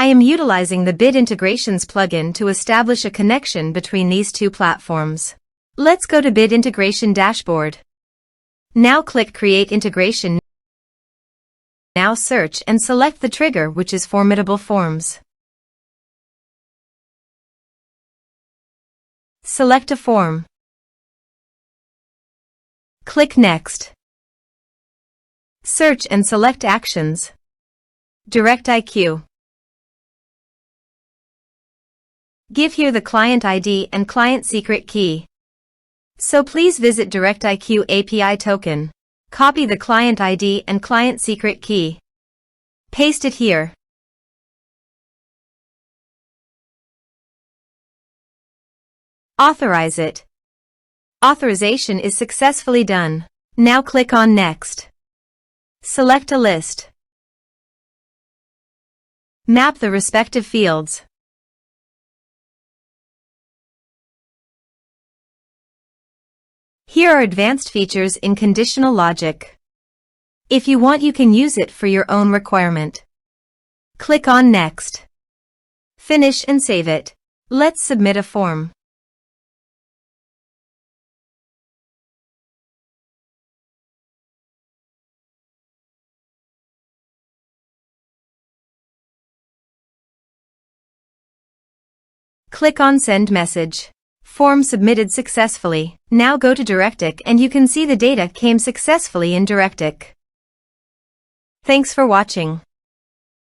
I am utilizing the Bid Integrations plugin to establish a connection between these two platforms. Let's go to Bid Integration Dashboard. Now click Create Integration. Now search and select the trigger, which is Formidable Forms. Select a form. Click Next. Search and select Actions. DirectIQ. Give here the client ID and client secret key. So please visit DirectIQ API token. Copy the client ID and client secret key. Paste it here. Authorize it. Authorization is successfully done. Now click on Next. Select a list. Map the respective fields. Here are advanced features in conditional logic. If you want, you can use it for your own requirement. Click on Next. Finish and save it. Let's submit a form. Click on Send Message. Form submitted successfully. Now go to DirectIQ and you can see the data came successfully in DirectIQ. Thanks for watching.